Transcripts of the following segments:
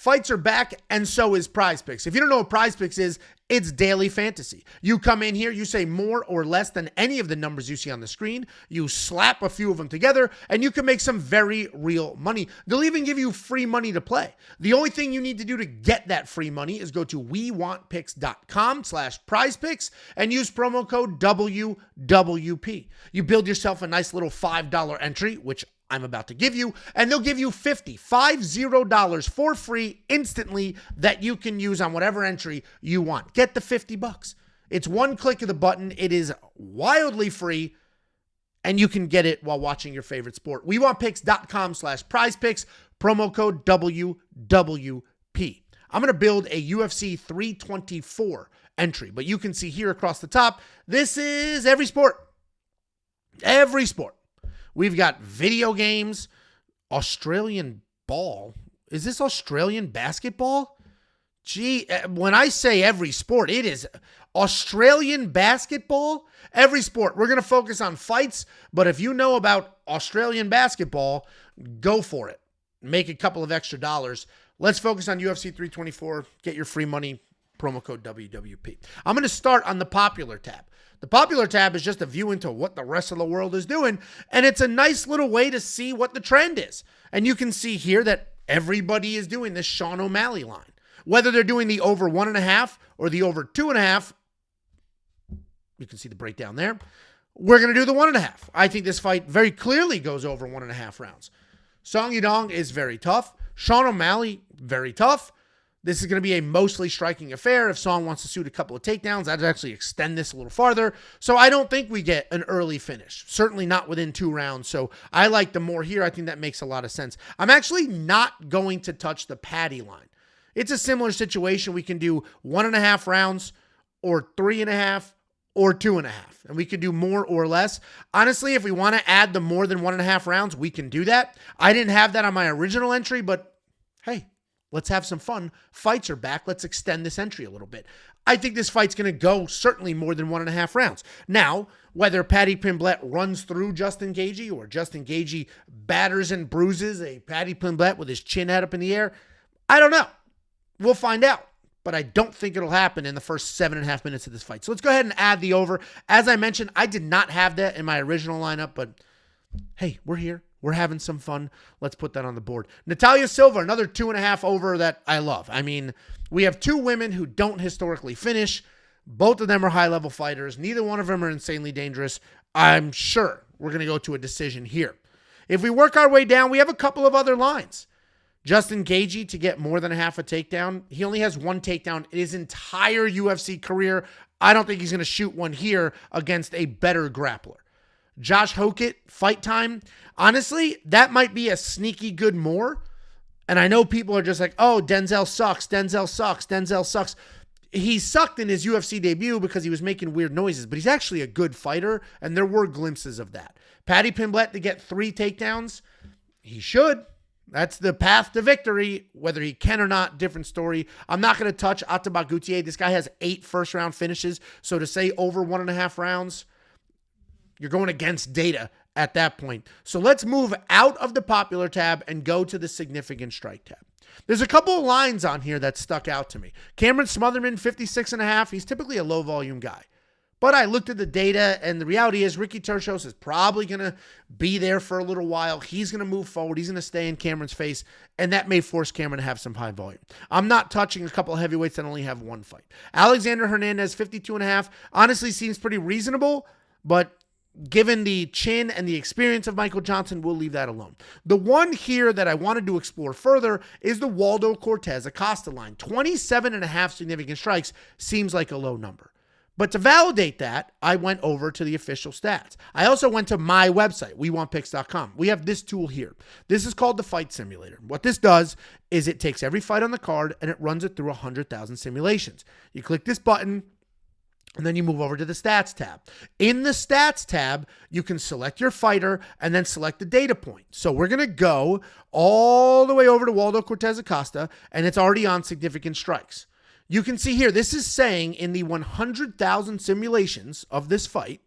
Fights are back, and so is PrizePicks. If you don't know what PrizePicks is, it's daily fantasy. You come in here, you say more or less than any of the numbers you see on the screen. You slap a few of them together, and you can make some very real money. They'll even give you free money to play. The only thing you need to do to get that free money is go to wewantpicks.com/prizepicks and use promo code WWP. You build yourself a nice little $5 entry, which I'm about to give you, and they'll give you $50 for free instantly that you can use on whatever entry you want. Get the $50. It's one click of the button. It is wildly free, and you can get it while watching your favorite sport. wewantpicks.com/prizepicks, promo code WWP. I'm going to build a UFC 324 entry, but you can see here across the top, this is every sport. Every sport. We've got video games, Australian ball. Is this Australian basketball? Gee, when I say every sport, it is Australian basketball. Every sport. We're going to focus on fights, but if you know about Australian basketball, go for it. Make a couple of extra dollars. Let's focus on UFC 324. Get your free money. Promo code WWP. I'm going to start on the popular tab. The popular tab is just a view into what the rest of the world is doing, and it's a nice little way to see what the trend is. And you can see here that everybody is doing this Sean O'Malley line. Whether they're doing the over 1.5 or the over 2.5, you can see the breakdown there. We're going to do the 1.5. I think this fight very clearly goes over 1.5 rounds. Song Yadong is very tough. Sean O'Malley, very tough. This is going to be a mostly striking affair. If Song wants to shoot a couple of takedowns, I'd actually extend this a little farther. So I don't think we get an early finish. Certainly not within 2 rounds. So I like the more here. I think that makes a lot of sense. I'm actually not going to touch the Paddy line. It's a similar situation. We can do 1.5 rounds or 3.5 or 2.5. And we can do more or less. Honestly, if we want to add the more than 1.5 rounds, we can do that. I didn't have that on my original entry, but hey, let's have some fun. Fights are back. Let's extend this entry a little bit. I think this fight's going to go certainly more than 1.5 rounds. Now, whether Paddy Pimblett runs through Justin Gaethje or Justin Gaethje batters and bruises a Paddy Pimblett with his chin head up in the air, I don't know. We'll find out. But I don't think it'll happen in the first 7.5 minutes of this fight. So let's go ahead and add the over. As I mentioned, I did not have that in my original lineup, but hey, we're here. We're having some fun. Let's put that on the board. Natalia Silva, another 2.5 over that I love. I mean, we have 2 women who don't historically finish. Both of them are high-level fighters. Neither one of them are insanely dangerous. I'm sure we're going to go to a decision here. If we work our way down, we have a couple of other lines. Justin Gaethje to get more than a half a takedown. He only has 1 takedown in his entire UFC career. I don't think he's going to shoot one here against a better grappler. Josh Hokit, fight time. Honestly, that might be a sneaky good more. And I know people are just like, oh, Denzel sucks. Denzel sucks. Denzel sucks. He sucked in his UFC debut because he was making weird noises, but he's actually a good fighter, and there were glimpses of that. Paddy Pimblett to get 3 takedowns. He should. That's the path to victory. Whether he can or not, different story. I'm not going to touch Atabak Gauthier. This guy has 8 first-round finishes, so to say over 1.5 rounds, you're going against data at that point. So let's move out of the popular tab and go to the significant strike tab. There's a couple of lines on here that stuck out to me. Cameron Smotherman, 56.5. He's typically a low-volume guy. But I looked at the data, and the reality is Ricky Turcios is probably going to be there for a little while. He's going to move forward. He's going to stay in Cameron's face, and that may force Cameron to have some high volume. I'm not touching a couple of heavyweights that only have 1 fight. Alexander Hernandez, 52.5. Honestly seems pretty reasonable, but given the chin and the experience of Michael Johnson, we'll leave that alone. The one here that I wanted to explore further is the Waldo Cortez Acosta line. 27.5 significant strikes seems like a low number. But to validate that, I went over to the official stats. I also went to my website, wewantpicks.com. We have this tool here. This is called the Fight Simulator. What this does is it takes every fight on the card and it runs it through 100,000 simulations. You click this button, and then you move over to the Stats tab. In the Stats tab, you can select your fighter and then select the data point. So we're going to go all the way over to Waldo Cortez Acosta, and it's already on significant strikes. You can see here, this is saying in the 100,000 simulations of this fight,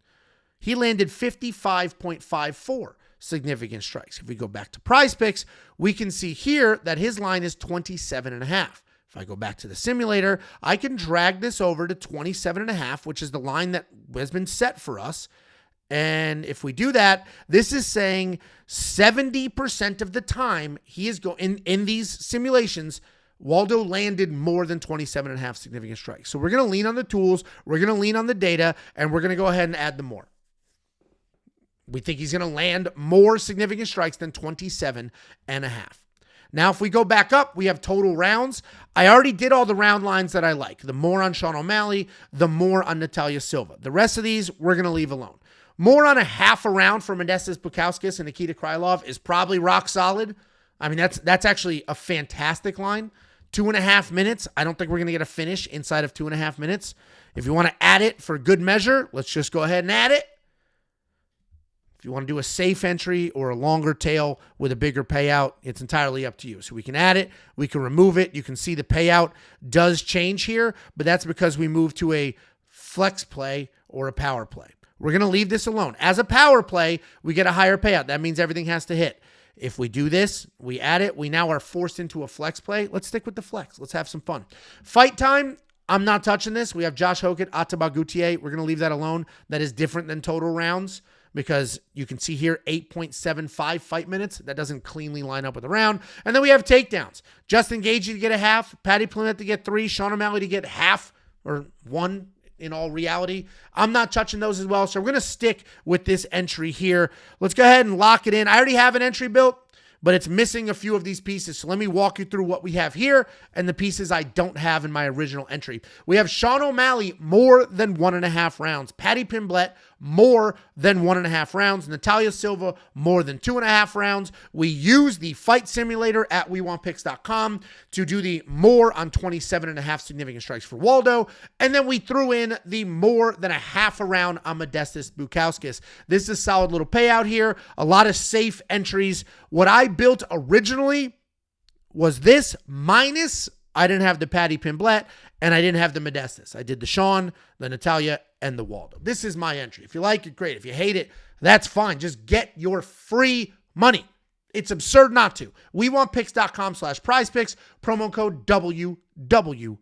he landed 55.54 significant strikes. If we go back to PrizePicks, we can see here that his line is 27.5. If I go back to the simulator, I can drag this over to 27.5, which is the line that has been set for us. And if we do that, this is saying 70% of the time he is going in these simulations, Waldo landed more than 27.5 significant strikes. So we're going to lean on the tools, we're going to lean on the data, and we're going to go ahead and add them more. We think he's going to land more significant strikes than 27.5. Now, if we go back up, we have total rounds. I already did all the round lines that I like. The more on Sean O'Malley, the more on Natalia Silva. The rest of these, we're going to leave alone. More on a half a round for Modestas Bukauskas and Nikita Krylov is probably rock solid. I mean, that's actually a fantastic line. 2.5 minutes. I don't think we're going to get a finish inside of 2.5 minutes. If you want to add it for good measure, let's just go ahead and add it. If you want to do a safe entry or a longer tail with a bigger payout, it's entirely up to you. So we can add it, we can remove it. You can see the payout does change here, but that's because we moved to a flex play or a power play. We're going to leave this alone. As a power play, we get a higher payout. That means everything has to hit. If we do this, we add it, we now are forced into a flex play. Let's stick with the flex. Let's have some fun. Fight time, I'm not touching this. We have Josh Hokit, Attaba Gaethje. We're going to leave that alone. That is different than total rounds because you can see here 8.75 fight minutes. That doesn't cleanly line up with the round. And then we have takedowns. Justin Gaethje to get a half, Paddy Pimblett to get 3, Sean O'Malley to get half or 1 in all reality. I'm not touching those as well. So we're going to stick with this entry here. Let's go ahead and lock it in. I already have an entry built, but it's missing a few of these pieces. So let me walk you through what we have here and the pieces I don't have in my original entry. We have Sean O'Malley more than 1.5 rounds. Paddy Pimblett more than 1.5 rounds. Natalia Silva more than 2.5 rounds. We use the fight simulator at WeWantPicks.com to do the more on 27.5 significant strikes for Waldo. And then we threw in the more than a half a round on Modestas Bukauskas. This is a solid little payout here. A lot of safe entries. What I built originally was this minus I didn't have the Paddy Pimblett and I didn't have the Modestas. I did the Sean, the Natalia, and the Waldo. This is my entry. If you like it, great. If you hate it, that's fine. Just get your free money. It's absurd not to. WeWantPicks.com/PrizePicks, promo code WWP.